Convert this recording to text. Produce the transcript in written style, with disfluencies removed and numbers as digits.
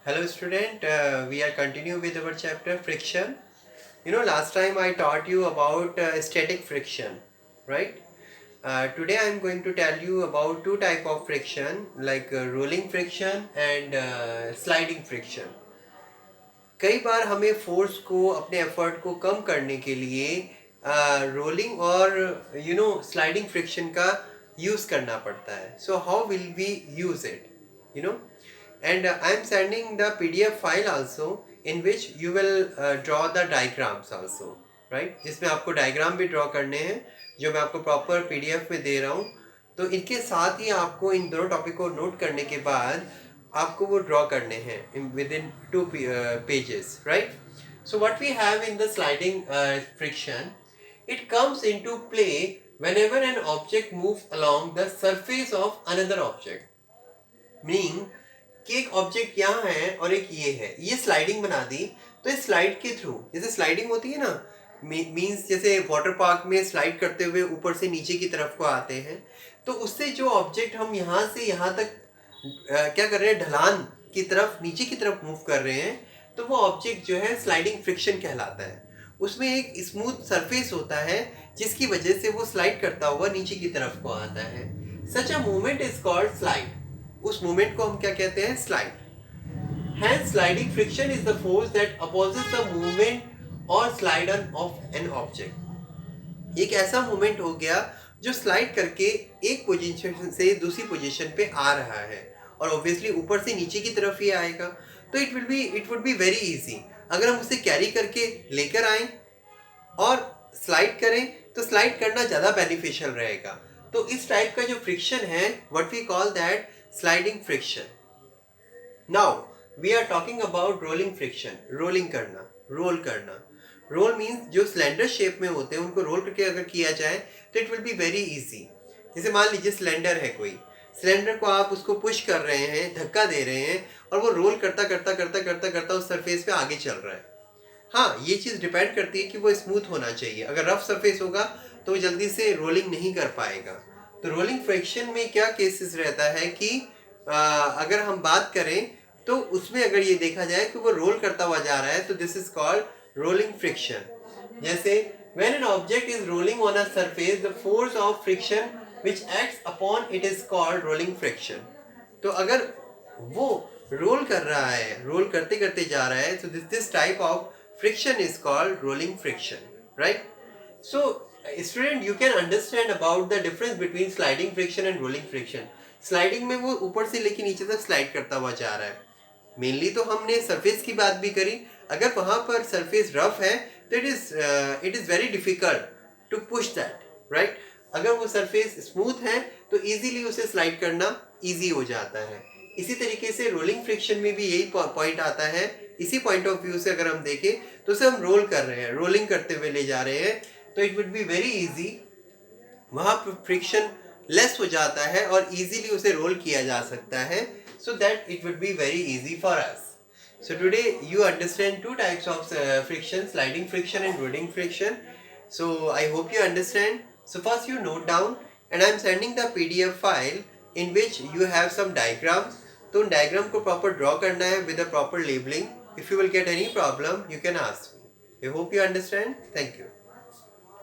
Hello student, we are continue with our chapter friction. Last time I taught you about static friction, right? Today I am going to tell you about two type of friction like rolling friction and sliding friction. कई बार हमें force को अपने effort को कम करने के लिए rolling और sliding friction का यूज़ करना पड़ता है. So how will we use it, you know and I am sending the PDF file also in which you will draw the diagrams also, right? जिसमें आपको डायग्राम भी ड्रॉ करने हैं जो मैं आपको प्रॉपर PDF में दे रहा हूँ. तो इनके साथ ही आपको इन दोनों टॉपिक को नोट करने के बाद आपको वो ड्रॉ करने हैं with in 2 pages, right? So what we have in the sliding friction, it comes into play whenever an object moves along the surface of another object. Meaning कि एक ऑब्जेक्ट यहाँ है और एक ये है, ये स्लाइडिंग बना दी. तो इस स्लाइड के थ्रू, जैसे स्लाइडिंग होती है ना, मीन्स जैसे वाटर पार्क में स्लाइड करते हुए ऊपर से नीचे की तरफ को आते हैं, तो उससे जो ऑब्जेक्ट हम यहाँ से यहाँ तक क्या कर रहे हैं, ढलान की तरफ नीचे की तरफ मूव कर रहे हैं, तो वो ऑब्जेक्ट जो है स्लाइडिंग फ्रिक्शन कहलाता है. उसमें एक स्मूथ सरफेस होता है जिसकी वजह से वो स्लाइड करता हुआ नीचे की तरफ को आता है. Such a movement is called slide. उस मूवमेंट को हम क्या कहते हैं, slide. Hence sliding friction is the force that opposes the movement or slide of an object. एक ऐसा मूवमेंट हो गया जो स्लाइड करके एक पोजीशन से दूसरी पोजीशन पे आ रहा है और ऑब्वियसली ऊपर से नीचे की तरफ ही आएगा. तो it would be very easy अगर हम उसे कैरी करके लेकर आएं और स्लाइड करें, तो स्लाइड करना ज़्यादा बेनिफिशियल रहेगा. तो इस टाइप का जो फ्रिक्शन है, what we call that sliding friction. Now we are talking about rolling friction. Rolling करना, रोल करना. रोल मीन्स जो सिलेंडर शेप में होते हैं उनको रोल करके अगर किया जाए तो it will be very easy. जैसे मान लीजिए सिलेंडर है, कोई सिलेंडर को आप उसको पुश कर रहे हैं, धक्का दे रहे हैं और वो रोल करता करता करता करता करता उस सरफेस पे आगे चल रहा है. हाँ, ये चीज़ डिपेंड करती है कि वो स्मूथ होना चाहिए. अगर रफ सरफेस होगा तो वो जल्दी से रोलिंग नहीं कर पाएगा. तो रोलिंग फ्रिक्शन में क्या केसेस रहता है कि अगर हम बात करें तो उसमें अगर ये देखा जाए कि वो रोल करता हुआ जा रहा है, तो this is called rolling friction. जैसे when an object is rolling on a surface, the force of friction which acts upon it is called rolling friction. तो अगर वो रोल कर रहा है, रोल करते करते जा रहा है, तो this type of friction is called rolling friction, right? So student, you can understand about the difference between sliding friction and rolling friction. Sliding में वो ऊपर से लेके नीचे तक स्लाइड करता हुआ जा रहा है. मेनली तो हमने सरफेस की बात भी करी. अगर वहाँ पर सरफेस रफ है तो it is very difficult to push that, right. अगर वो सरफेस स्मूथ है तो इजीली उसे स्लाइड करना इजी हो जाता है. इसी तरीके से रोलिंग फ्रिक्शन में भी यही पॉइंट आता है. इसी पॉइंट ऑफ व्यू से अगर हम देखें तो उसे हम रोल कर रहे हैं, रोलिंग करते हुए ले जा रहे हैं, तो it would be very easy. वहाँ पर फ्रिक्शन लेस हो जाता है और इजीली उसे रोल किया जा सकता है, so that it would be very easy for us. So today you understand two types of friction, sliding friction and rolling friction. So I hope you understand. So first you note down and I am sending the PDF file in which you have some diagrams. तो उन diagram को proper draw करना है with a proper labeling. If you will get any problem, you can ask me. I hope you understand. Thank you.